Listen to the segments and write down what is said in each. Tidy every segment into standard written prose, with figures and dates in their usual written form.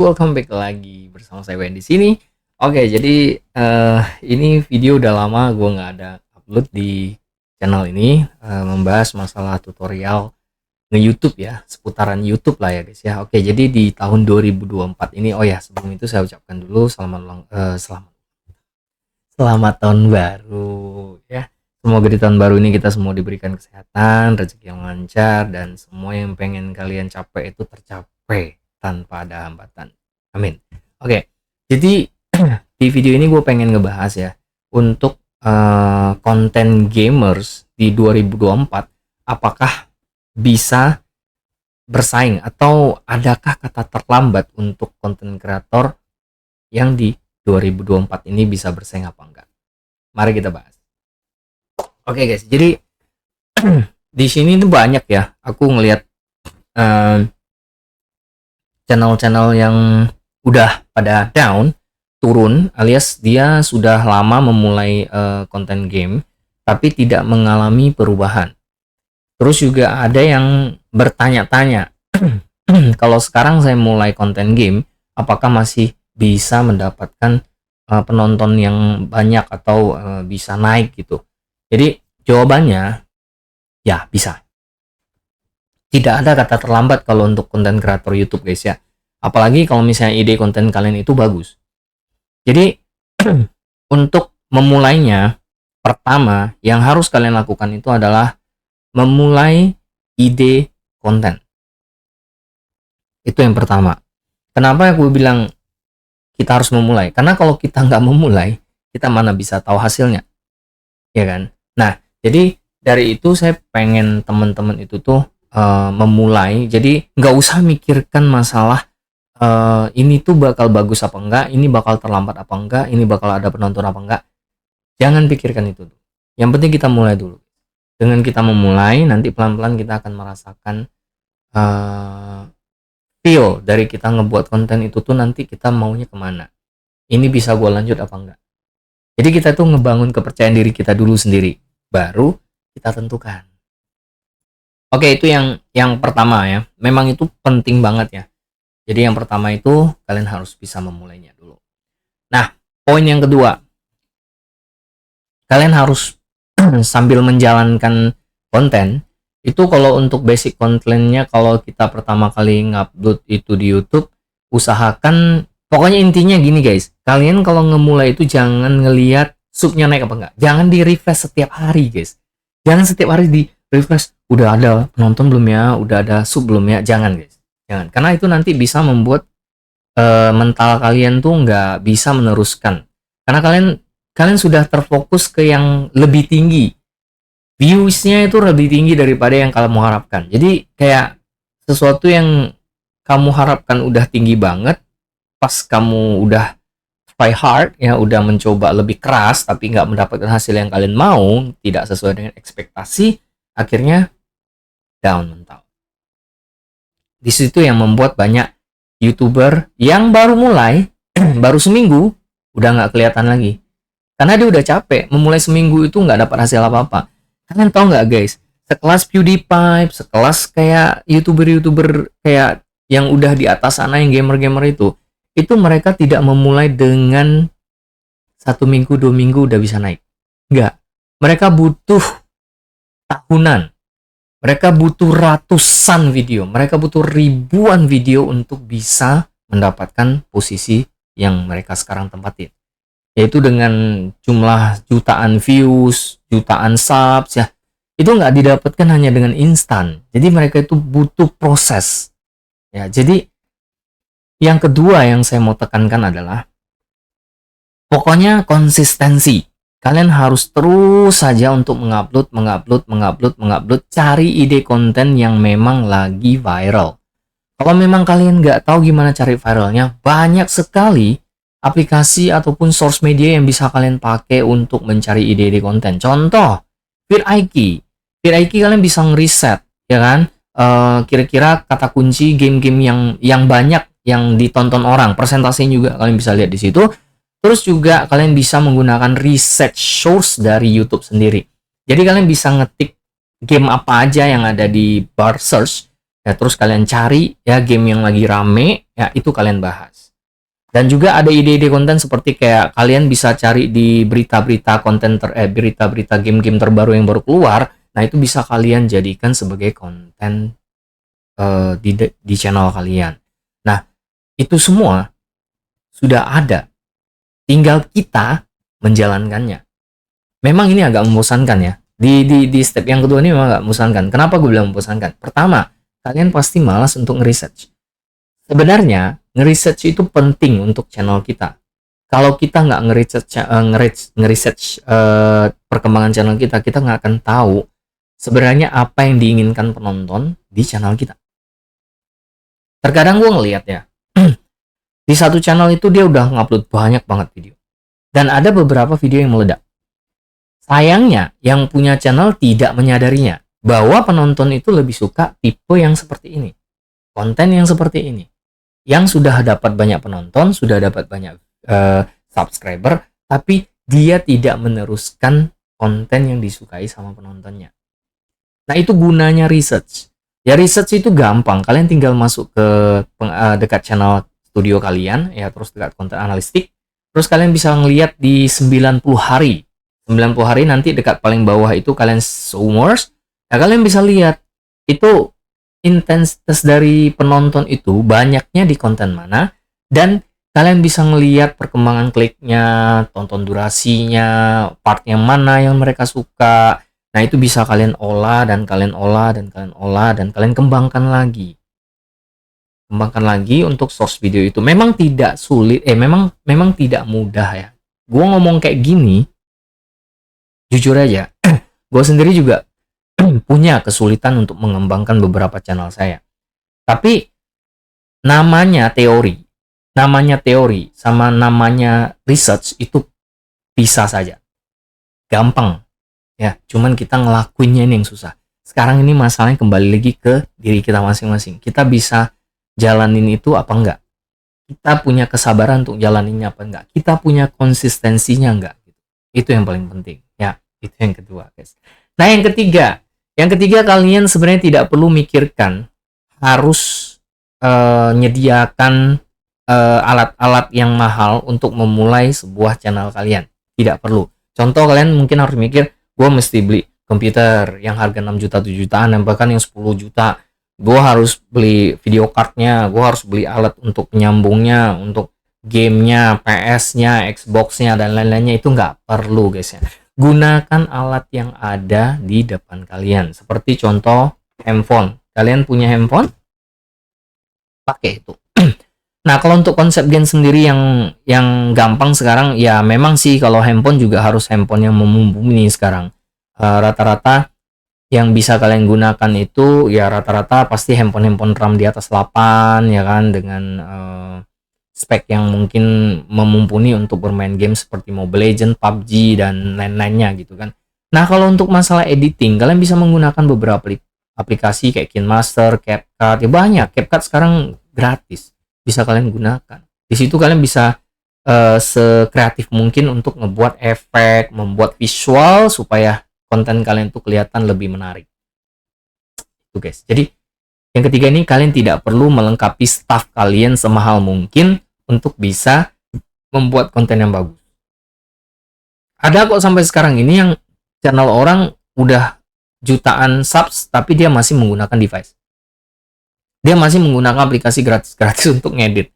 Welcome back lagi bersama saya Wen di sini. Oke, jadi ini video udah lama gue nggak ada upload di channel ini, membahas masalah tutorial nge-YouTube ya, seputaran YouTube lah ya guys ya. Oke, jadi di tahun 2024 ini, oh ya sebelum itu saya ucapkan dulu selamat tahun baru ya. Semoga di tahun baru ini kita semua diberikan kesehatan, rezeki yang lancar, dan semua yang pengen kalian capai itu tercapai tanpa ada hambatan. Amin. Oke, jadi di video ini gue pengen ngebahas ya untuk konten gamers di 2024, apakah bisa bersaing atau adakah kata terlambat untuk konten kreator yang di 2024 ini bisa bersaing apa enggak? Mari kita bahas. Oke guys, jadi di sini tuh banyak ya, aku ngelihat channel-channel yang udah pada down, turun, alias dia sudah lama memulai konten game tapi tidak mengalami perubahan. Terus juga ada yang bertanya-tanya, kalau sekarang saya mulai konten game, apakah masih bisa mendapatkan penonton yang banyak atau bisa naik gitu. Jadi jawabannya ya bisa. Tidak ada kata terlambat kalau untuk konten kreator YouTube guys ya. Apalagi kalau misalnya ide konten kalian itu bagus. Jadi untuk memulainya, pertama yang harus kalian lakukan itu adalah memulai ide konten. Itu yang pertama. Kenapa aku bilang kita harus memulai? Karena kalau kita nggak memulai, kita mana bisa tahu hasilnya, ya kan? Nah, jadi dari itu saya pengen teman-teman itu tuh memulai. Jadi nggak usah mikirkan masalah ini tuh bakal bagus apa enggak, ini bakal terlambat apa enggak, ini bakal ada penonton apa enggak. Jangan pikirkan itu. Yang penting kita mulai dulu. Dengan kita memulai, nanti pelan-pelan kita akan merasakan feel dari kita ngebuat konten itu tuh nanti kita maunya kemana. Ini bisa gue lanjut apa enggak. Jadi kita tuh ngebangun kepercayaan diri kita dulu sendiri, baru kita tentukan. Oke, itu yang pertama ya. Memang itu penting banget ya. Jadi yang pertama itu kalian harus bisa memulainya dulu. Nah, poin yang kedua, kalian harus sambil menjalankan konten itu, kalau untuk basic kontennya, kalau kita pertama kali ngupload itu di YouTube, usahakan, pokoknya intinya gini guys, kalian kalau ngemulai itu jangan ngelihat subnya naik apa enggak. Jangan di refresh setiap hari guys. Jangan setiap hari di refresh, udah ada penonton belum ya, udah ada sub belum ya. Jangan guys, jangan, karena itu nanti bisa membuat mental kalian tuh nggak bisa meneruskan, karena kalian sudah terfokus ke yang lebih tinggi, viewsnya itu lebih tinggi daripada yang kalian mengharapkan. Jadi kayak sesuatu yang kamu harapkan udah tinggi banget, pas kamu udah try hard ya, udah mencoba lebih keras tapi nggak mendapatkan hasil yang kalian mau, tidak sesuai dengan ekspektasi, akhirnya down mental. Di situ yang membuat banyak YouTuber yang baru mulai baru seminggu udah nggak kelihatan lagi, karena dia udah capek. Memulai seminggu itu nggak dapat hasil apa-apa. Kalian tahu nggak guys, sekelas PewDiePie, sekelas kayak YouTuber kayak yang udah di atas sana, yang gamer-gamer itu mereka tidak memulai dengan 1 minggu 2 minggu udah bisa naik. Nggak, mereka butuh tahunan. Mereka butuh ratusan video, mereka butuh ribuan video untuk bisa mendapatkan posisi yang mereka sekarang tempatin. Yaitu dengan jumlah jutaan views, jutaan subs ya. Itu nggak didapatkan hanya dengan instan. Jadi mereka itu butuh proses. Ya, jadi yang kedua yang saya mau tekankan adalah pokoknya konsistensi. Kalian harus terus saja untuk mengupload, cari ide konten yang memang lagi viral. Kalau memang kalian nggak tahu gimana cari viralnya, banyak sekali aplikasi ataupun source media yang bisa kalian pakai untuk mencari ide-ide konten. Contoh, vidIQ. vidIQ kalian bisa ngeriset, ya kan? Kira-kira kata kunci game-game yang banyak yang ditonton orang, persentasenya juga kalian bisa lihat di situ. Terus juga kalian bisa menggunakan research source dari YouTube sendiri. Jadi kalian bisa ngetik game apa aja yang ada di bar search, ya, terus kalian cari ya game yang lagi rame, ya itu kalian bahas. Dan juga ada ide-ide konten seperti kayak kalian bisa cari di berita-berita berita-berita game-game terbaru yang baru keluar. Nah, itu bisa kalian jadikan sebagai konten di channel kalian. Nah, itu semua sudah ada. Tinggal kita menjalankannya. Memang ini agak membosankan ya. Di step yang kedua ini memang agak membosankan. Kenapa gue bilang membosankan? Pertama, kalian pasti malas untuk nge-research. Sebenarnya nge-research itu penting untuk channel kita. Kalau kita nggak nge-research perkembangan channel kita nggak akan tahu sebenarnya apa yang diinginkan penonton di channel kita. Terkadang gue ngeliat ya, di satu channel itu dia udah ngupload banyak banget video. Dan ada beberapa video yang meledak. Sayangnya, yang punya channel tidak menyadarinya bahwa penonton itu lebih suka tipe yang seperti ini. Konten yang seperti ini. Yang sudah dapat banyak penonton, sudah dapat banyak subscriber, tapi dia tidak meneruskan konten yang disukai sama penontonnya. Nah, itu gunanya research. Ya, research itu gampang. Kalian tinggal masuk ke dekat channel studio kalian, ya, terus dekat konten analistik. Terus kalian bisa ngelihat di 90 hari. 90 hari nanti dekat paling bawah itu kalian summers. Ya, kalian bisa lihat itu intensitas dari penonton itu banyaknya di konten mana, dan kalian bisa ngelihat perkembangan kliknya, tonton durasinya, part yang mana yang mereka suka. Nah, itu bisa kalian olah dan kalian olah dan kalian olah dan kalian kembangkan lagi. Kembangkan lagi untuk source video itu. Memang tidak sulit, memang tidak mudah ya. Gue ngomong kayak gini, jujur aja, gue sendiri juga punya kesulitan untuk mengembangkan beberapa channel saya. Tapi namanya teori sama namanya research itu bisa saja. Gampang. Ya, cuman kita ngelakuinnya ini yang susah. Sekarang ini masalahnya kembali lagi ke diri kita masing-masing. Kita bisa jalanin itu apa enggak? Kita punya kesabaran untuk jalaninnya apa enggak? Kita punya konsistensinya enggak? Itu yang paling penting. Ya, itu yang kedua, guys. Nah, yang ketiga kalian sebenarnya tidak perlu mikirkan harus nyediakan alat-alat yang mahal untuk memulai sebuah channel kalian. Tidak perlu. Contoh, kalian mungkin harus mikir, gue mesti beli komputer yang harga 6 juta, 7 jutaan, dan bahkan yang 10 juta. Gue harus beli video cardnya, gue harus beli alat untuk penyambungnya, untuk gamenya, PS-nya, Xbox-nya, dan lain-lainnya. Itu nggak perlu, guys ya. Gunakan alat yang ada di depan kalian. Seperti contoh handphone. Kalian punya handphone? Pakai itu. Nah, kalau untuk konsep game sendiri yang gampang sekarang, ya memang sih kalau handphone juga harus handphone yang mumpuni sekarang. Rata-rata yang bisa kalian gunakan itu ya rata-rata pasti handphone RAM di atas 8 ya kan, dengan spek yang mungkin memumpuni untuk bermain game seperti Mobile Legends, PUBG, dan lain-lainnya gitu kan. Nah, kalau untuk masalah editing, kalian bisa menggunakan beberapa aplikasi kayak KineMaster, CapCut, ya banyak. CapCut sekarang gratis, bisa kalian gunakan. Di situ kalian bisa sekreatif mungkin untuk ngebuat efek, membuat visual supaya konten kalian tuh kelihatan lebih menarik. Itu guys. Jadi yang ketiga ini, kalian tidak perlu melengkapi staff kalian semahal mungkin untuk bisa membuat konten yang bagus. Ada kok sampai sekarang ini yang channel orang udah jutaan subs tapi dia masih menggunakan device. Dia masih menggunakan aplikasi gratis-gratis untuk ngedit.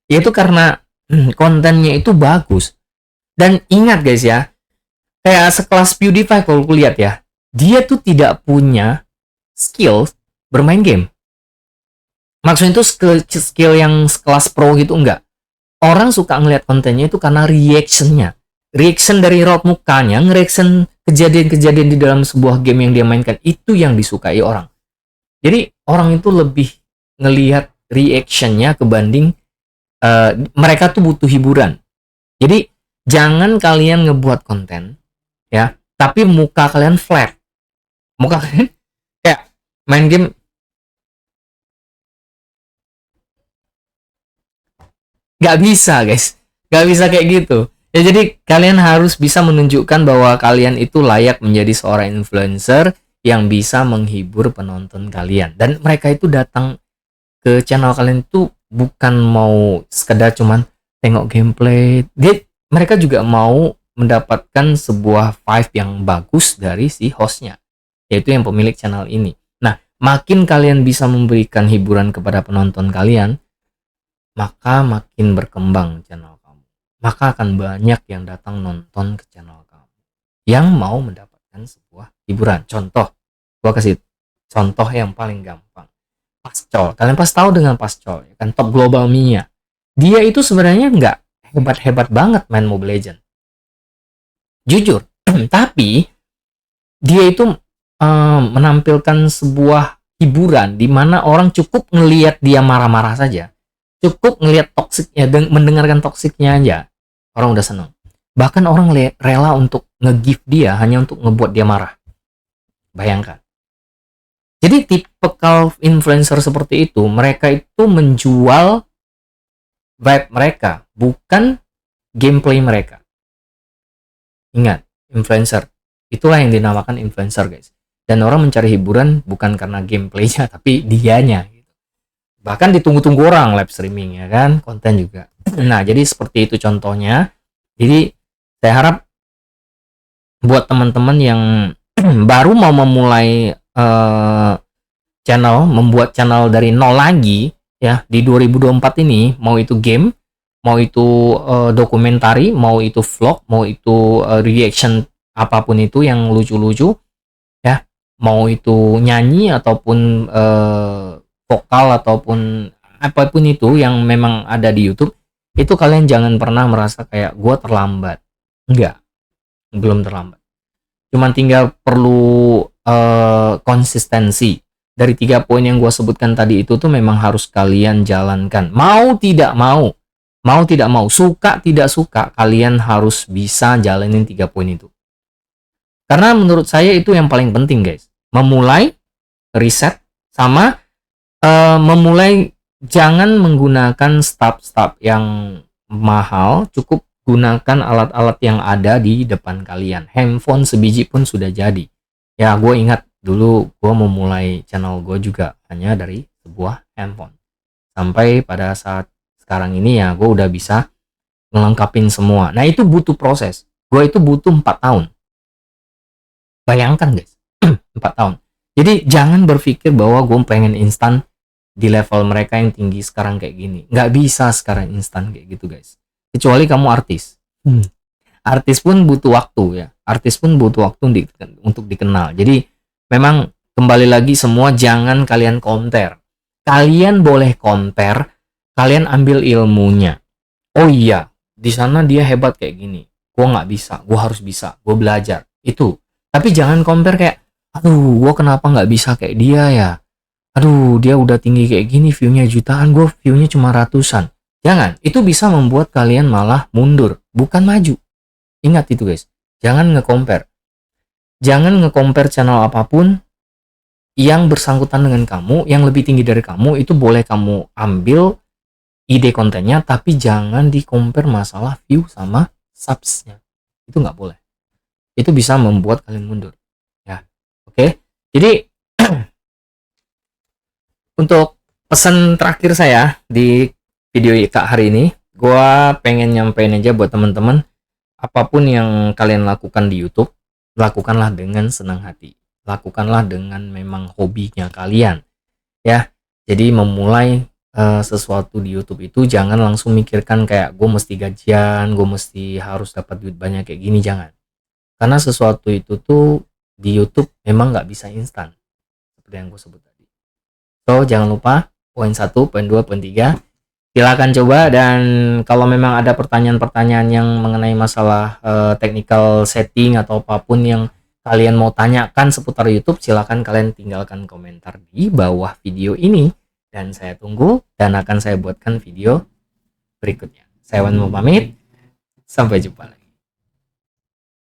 Yaitu karena kontennya itu bagus. Dan ingat guys ya, kayak sekelas PewDiePie kalau lihat ya, dia tuh tidak punya skill bermain game. Maksudnya itu skill yang sekelas pro gitu, enggak. Orang suka ngeliat kontennya itu karena reaction-nya. Reaction dari raut mukanya, nge-reaction kejadian-kejadian di dalam sebuah game yang dia mainkan, itu yang disukai orang. Jadi orang itu lebih ngelihat reaction-nya kebanding mereka tuh butuh hiburan. Jadi jangan kalian ngebuat konten ya, tapi muka kalian flat. Muka kalian kayak main game. Gak bisa guys, gak bisa kayak gitu ya. Jadi kalian harus bisa menunjukkan bahwa kalian itu layak menjadi seorang influencer yang bisa menghibur penonton kalian. Dan mereka itu datang ke channel kalian itu bukan mau sekedar cuman tengok gameplay. Mereka juga mau mendapatkan sebuah vibe yang bagus dari si hostnya, yaitu yang pemilik channel ini. Nah, makin kalian bisa memberikan hiburan kepada penonton kalian, maka makin berkembang channel kamu. Maka akan banyak yang datang nonton ke channel kamu, yang mau mendapatkan sebuah hiburan. Contoh, gua kasih contoh yang paling gampang. Pascol. Kalian pas tahu dengan Pascol, ya kan, top global Mia. Dia itu sebenarnya nggak hebat-hebat banget main Mobile Legends. Jujur. Tapi dia itu menampilkan sebuah hiburan di mana orang cukup ngelihat dia marah-marah saja. Cukup ngelihat toksiknya dan mendengarkan toksiknya aja. Orang udah seneng. Bahkan orang rela untuk nge-give dia hanya untuk ngebuat dia marah. Bayangkan. Jadi tipikal influencer seperti itu, mereka itu menjual vibe mereka, bukan gameplay mereka. Ingat, influencer. Itulah yang dinamakan influencer, guys. Dan orang mencari hiburan bukan karena gameplaynya, tapi dianya. Bahkan ditunggu-tunggu orang live streaming, ya kan? Konten juga. Nah, jadi seperti itu contohnya. Jadi, saya harap buat teman-teman yang baru mau memulai membuat channel dari nol lagi ya di 2024 ini, mau itu game, mau itu dokumentari, mau itu vlog, mau itu reaction, apapun itu yang lucu-lucu ya, mau itu nyanyi ataupun vokal ataupun apapun itu yang memang ada di YouTube, itu kalian jangan pernah merasa kayak gue terlambat. Enggak, belum terlambat. Cuman tinggal perlu konsistensi. Dari 3 poin yang gue sebutkan tadi itu tuh memang harus kalian jalankan. Mau tidak mau, suka tidak suka, kalian harus bisa jalanin 3 poin itu. Karena menurut saya itu yang paling penting, guys. Memulai, riset, sama memulai. Jangan menggunakan step-step yang mahal, cukup gunakan alat-alat yang ada di depan kalian. Handphone sebiji pun sudah jadi. Ya, gue ingat dulu gue memulai channel gue juga hanya dari sebuah handphone. Sampai pada saat sekarang ini ya gue udah bisa ngelengkapin semua. Nah, itu butuh proses. Gue itu butuh 4 tahun. Bayangkan, guys. 4 tahun. Jadi jangan berpikir bahwa gue pengen instan di level mereka yang tinggi sekarang kayak gini. Nggak bisa sekarang instan kayak gitu, guys. Kecuali kamu artis. Artis pun butuh waktu ya. Artis pun butuh waktu untuk dikenal. Jadi memang kembali lagi semua, jangan kalian compare. Kalian boleh compare, kalian ambil ilmunya. Oh iya, di sana dia hebat kayak gini. Gua nggak bisa, gua harus bisa. Gua belajar. Itu. Tapi jangan compare kayak, aduh, gua kenapa nggak bisa kayak dia ya? Aduh, dia udah tinggi kayak gini, view-nya jutaan, gua view-nya cuma ratusan. Jangan, itu bisa membuat kalian malah mundur, bukan maju. Ingat itu, guys. Jangan nge-compare. Jangan nge-compare channel apapun yang bersangkutan dengan kamu, yang lebih tinggi dari kamu, itu boleh kamu ambil ide kontennya, tapi jangan di-compare masalah view sama subs-nya. Itu nggak boleh. Itu bisa membuat kalian mundur. Ya, oke. Jadi, untuk pesan terakhir saya di video Kak hari ini, gue pengen nyampein aja buat teman-teman, apapun yang kalian lakukan di YouTube, lakukanlah dengan senang hati. Lakukanlah dengan memang hobinya kalian. Ya, jadi memulai sesuatu di YouTube itu jangan langsung mikirkan kayak gue mesti gajian, gue mesti harus dapat duit banyak kayak gini, jangan. Karena sesuatu itu tuh di YouTube memang nggak bisa instan, seperti yang gue sebut tadi. So, jangan lupa poin 1, poin 2, poin 3. Silakan coba, dan kalau memang ada pertanyaan-pertanyaan yang mengenai masalah technical setting atau apapun yang kalian mau tanyakan seputar YouTube, silakan kalian tinggalkan komentar di bawah video ini dan saya tunggu dan akan saya buatkan video berikutnya. Saya Wan mau pamit, sampai jumpa lagi.